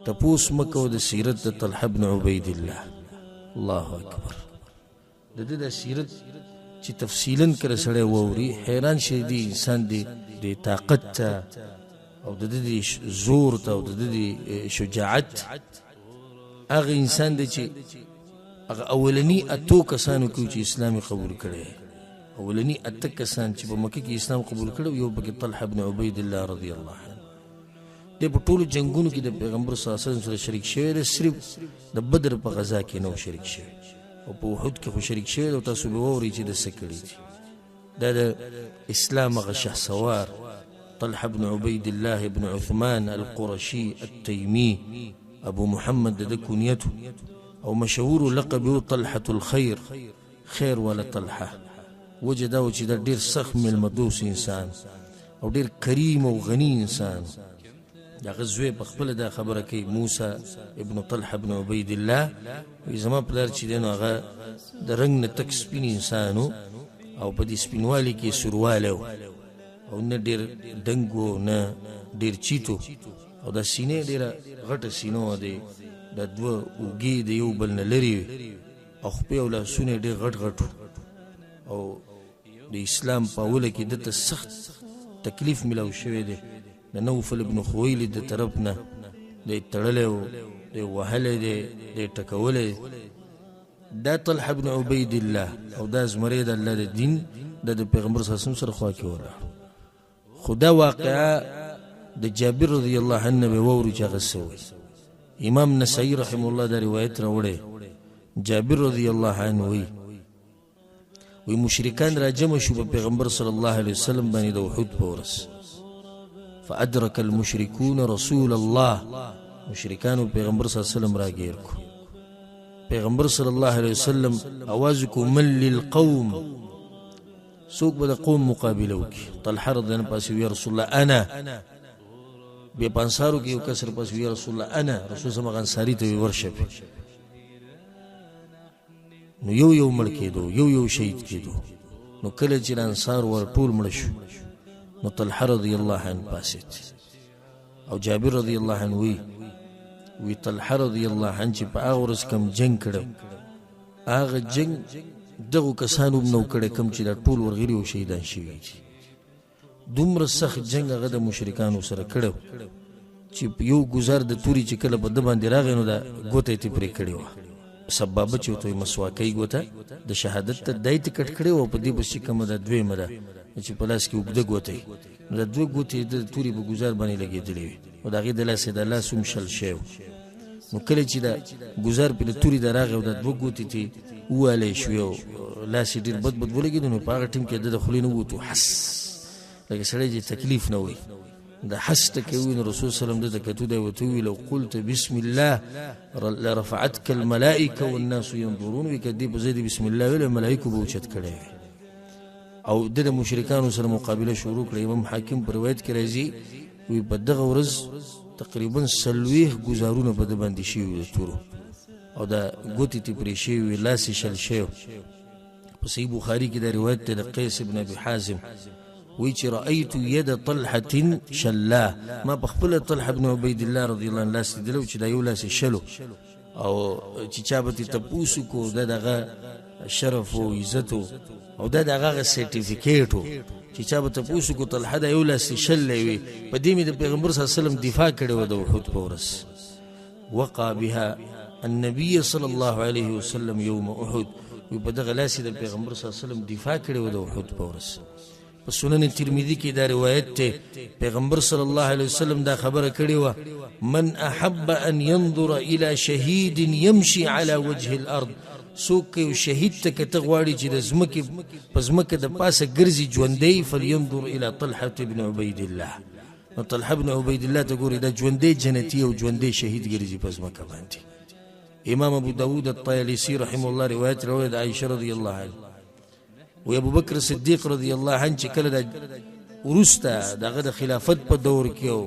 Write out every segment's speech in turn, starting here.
تپوس مکو د سیرت د طلحه بن عبید الله. الله اکبر. د دې د سیرت چې تفصیلا کړه سړی ووري حیران شي دی انسان دی د طاقت ته او د دې زور ته او د دې شجاعت. هغه انسان دی چې هغه اولنی اتو کسانو کې چې اسلام قبول کړي، اولنی اته کسان چې په مکه کې اسلام قبول کړي یو پکې طلحه بن عبید الله رضی الله عنه. د په ټولو جنگونو کې د پیغمبر صلی الله علیه وسلم سره شریک شوی دی، صرف د بدر په غزا کې نو شریک شوی او په احد کې خو شریک شوی او تاسو به ووري چې د څه کړي دي. دا د اسلام هغه شهسوار طلحه بن عبید الله بن عثمان القرشي التيمي ابو محمد د کنیته او مشهور لقب طلحه الخير، خیر ولا طلحه. وجه دا و چې د ډیر سخت ملمدوس انسان او ډیر کریم او غنی انسان. دا غزوه په خپل دا خبره کوي موسی ابن طلحه ابن عبید الله وي زما پلار چې دی نو هغه د رنګ نه تک سپین انسانو او په دې سپینوالي کې سورواله او نه ډیر دنګو نه ډیر چیتو او د سینې ډیره غټه سینو دی، د دوه اوږې د یو بل نه لري او خپې او لاسونه ډیر غټ غټو او د اسلام په اوله کې دته سخت تکلیف ملاو شوی دی د نوفل ابن خویلد د طرف نه دی تړلی و دی وهلی دی دی ټکولی. دا طلحه بن عبید الله او دا زمری د الله د دین دا د پیغمبر صلی الله علیه وسلم سره خوا کې ولاړ. خو دا واقعه د جابر رضی الله عنه به ووري چې هغه څه وایي. امام نسائی رحمه الله دا روایت راوړی. جابر رضی الله عنه وی مشرکان را جمع شو په پیغمبر صلی الله علیه وسلم باندې د احد په ورځ. فأدرك المشركون رسول الله، مشرکانو پیغمبر صلی الله علیه وسلم راګیر کو. پیغمبر صلی الله علیه وسلم आवाज کو من للقوم، سوق به د قوم مقابله وکي. طلحه رضی الله عنه یا رسول الله انا، به پانسارو کې یو کسر پس یا رسول الله انا، رسول الله انصاری ته ورشپ. نو یو مړ کېدو، یو شهید کېدو. نو کله چې انصار ور ټول مړ شو نو طلحه رضی الله عنه پاسید او جابر رضی الله عنه وی طلحه رضی الله عنه چې په هغه ورځ کم جنگ کړو هغه جنگ دغه کسانو نو کړه کم چې دا ټول ورغلي او شهیدان شوي دي. دومره سخت جنگ هغه د مشرکانو سره کړو چې یو گزار د توري چې کله په د باندې راغی نو دا ګوته یې پرې کړې وه. سبابه چې ورته مسواکۍ ګوته د شهادت ته دای ټکټ کړی و په دې بس چې کومه ده دویمه ده چې په لاس کې اوږده ګوتې نو د دوه ګوتې د تورې په ګزار باندې لګېدلې وي او د هغې د لاسې د لاس هم شل شوی. نو کله چې د ګزار پې د تورې د راغی او د دوه ګوتې تې ووالی شوې او لاس یې ډېر بد ولګېدو نو په هغه ټیم کې د خولې نه ووتو حس لکه سړی چې تکلیف نه وي د حس ټکی وي نو رسول صلی الله علیه وسلم دته کتو دی ورته وویل لو قلت بسم الله لرفعتک الملائکه والناس ينظرون وي که دې په ځای د بسم الله ویل ملایکو به اوچت کړی وي. او د مشرکانو سره مقابله شروع کړه. امام حاکم په روایت کې راځي وی په دغه ورځ تقریبا 40 گزارونه په د باندې شوي د تورو او د ګوتې ته پرې شوي لاس یې شل شوی. په صحیح بخاري کې دا روایت دی د قیس بن ابي حازم وی چې رأیت ید طلحه شلا، ما په خپله طلحه بن عبید الله رضی الله عنه لاس لیدلی چې دا یو لاس یې شلو او چې چا به ترې تپوس وکړو دا دغه شرف او عزت او دا دغه سرټیفیکیټ و چې چا به تپوس وکړو طلحه دا یو لاس یې شلی وي. په دې مې د پیغمبر صلی الله علیه وسلم دفاع کړې وه د احد په ورځ. وقع بها النبي صلی الله علیه وسلم یوم احد، وی په دغه لاس یې د پیغمبر صلی الله علیه وسلم دفاع کړې وه د احد په ورځ. په سنن ترمذی کې دا روایت ته پیغمبر صلی الله علیه وسلم دا خبره کړې وه من احب ان ينظر الى شهید يمشي على وجه الارض، څوک یو شهید ته که ته غواړي چې د ځمکې په ځمکه د پاسه ګرځي ژوندی فلینظر الى طلحه بن عبید الله. نو طلحه بن عبید الله ته ګوري دا ژوندی جنتي او ژوندی شهید ګرځي په ځمکه باندې. امام ابو داود الطیالسی رحمه الله روایت راوړی د عایشه رضی الله عنها و ابو بکر صدیق رضی الله عنه چې کله د وروسته دغه د خلافت په دور کې او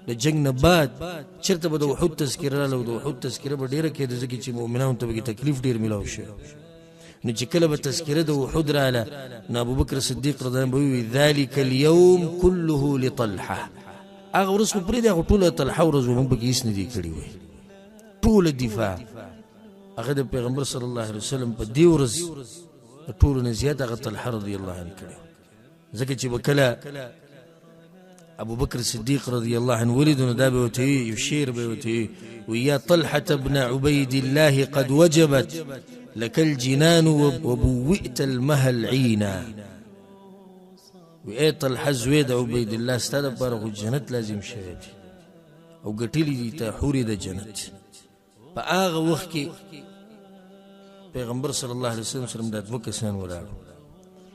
د جنگ نه بعد چېرته به د احد تذکره راغله او د احد تذکره به ډېره کېده ځکه چې مؤمنانو ته به تکلیف ډېر میلاو شو. نو چې کله به تذکره د احد راغله نو ابو بکر صدیق رضی الله عنه به وویل ذلک اليوم كله لطلحه، هغه ورځ خو پرېږدې هغه ټوله طلحه ورځ موږ پکې هېڅ نه دي کړي وی ټوله دفاع هغه د پیغمبر صلی الله علیه وسلم په دې ورځ د ټولو نه زیات هغه طلحه رضی الله عنه کړی ځکه چې به کله ابو بکر صدیق رضی الله عنه ولید نو دا به ورته وي یو شعر به ورته وي یا طلحة بن عبید الله قد وجبت لك الجنان وبوئت المهل عینا وی ای طلحه زوی د عبید الله ستا دپاره خو جنت لازم شوی دی او ګټلي دي ته حورې د جنت په هغه وخت کې پیغمبر صلی الله علیه وسلم سره دا دوه کسان ولاړو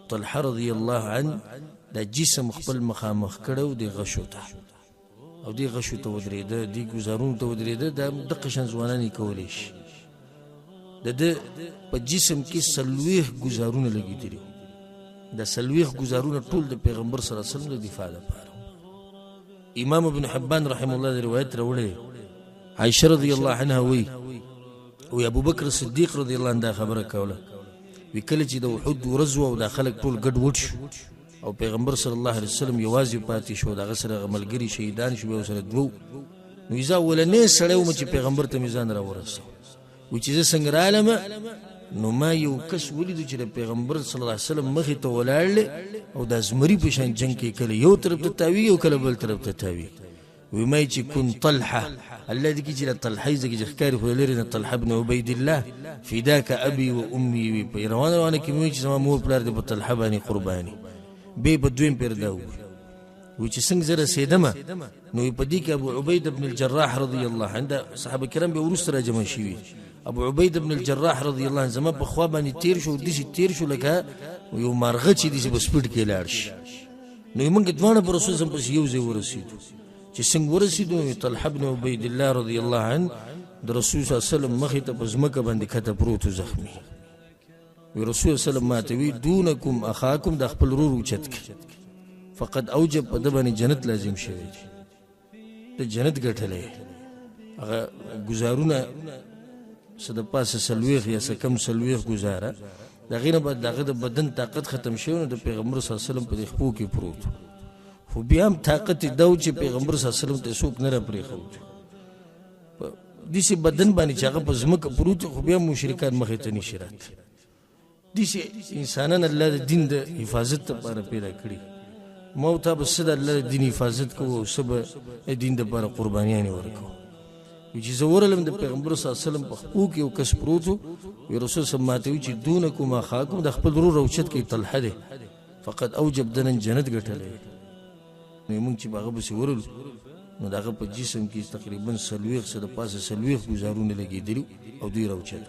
طلحه رضی الله عنه دا جسم خپل مخامخ کړو د غشو ته او دی غشو ته ودرېده دی ګزارونو ته ودرېده دا دقه شان ځوانان یې کولی شي د ده په جسم کې 40 ګزارونه لګېدلي دا 40 ګزارونه ټول د پیغمبر صلی الله علیه وسلم د دفاع لپاره امام ابن حبان رحمه الله د روایت راوړی عائشه رضی الله عنها وی ابو بکر صدیق رضی الله عنه دا خبره کوله وی کله چې د احد ورځ وه او دا خلک ټول ګډ وډ شو او پیغمبر صلی الله علیه وسلم یوازې پاتې شو د هغه سره ملګري شهیدان شو بیا ورسره دوه نو زه اولنی سړی وم چې پیغمبر ته مې ځان راورسو وی چې زه څنګه رالمه نو ما یو کس ولیدو چې د پیغمبر صلی الله علیه وسلم مخې ته ولاړلې او دا زمري په شان جنګ کې کله یو طرف ته تاویږي او کله بل طرف ته تاویږي وی ما چې کن طلحه الله دې کې چې طلحه ځکه چې ښکاري خو لري نه طلحه بن عبید الله فداک ابي و امي وی په روانه کې مې چې زما مور پلار دې په طلحه باندې قرباني به په دویم پیر دا وی چې څنګه زه رسېدمه نو په دې کې ابو عبید بن الجراح رضی الله عنه صحابه کرام به وروسته راجمع شوي ابو عبید بن الجراح رضی الله عنه زما په خوا باندې تیر شو داسې تیر شو لکه یو مارغه چې داسې په سپیډ کې لاړ شي نو موږ دواړه په رسول صلی پسې یو ځای ورسېدو چې څنګه ورسېدو طلحه بن عبید الله رضی الله عنه د رسول صلی الله علیه وسلم مخې ته په ځمکه باندې کته پروت و زخمي وی رسول صلی الله علیه وسلم ماته وی دونکم اخاکم د خپل ورور اوچت کړه فقد اوجب په ده باندې جنت لازم شوی دی د جنت ګټلی هغه ګزارونه څه د پاسه 40 یا څه کم 40 ګزاره د هغې نه بعد د هغه د بدن طاقت ختم شوی نو د پیغمبر صلی الله علیه وسلم په دې خپو کې پروت خو بیا هم طاقت یې دا و چې پیغمبر صلی الله علیه وسلم ته څوک نه راپرېښود په داسې بدن باندې چې هغه په ځمکه پروت خو بیا مشرکان مخې ته نشي راتلی داسې انسانان الله د دین د حفاظت لپاره پیدا کړي ما او تا به څه د الله د دین حفاظت کوو او څه به د دین دپاره قربانیانې ورکوو چې زه ورغلم د پیغمبر صلی الله علیه وسلم په خپو کې یو کس پروت و وی رسول صلی ماته وي چې دونکم اخاکم د خپل ورور اوچت کوي طلحه دی فقد اوجب د نن جنت ګټلی نو موږ چې په هغه پسې ورغلو نو د هغه په جسم کې تقریبا 40 څه د پاسه 40 ګزارونه لګېدلي او دوی راوچت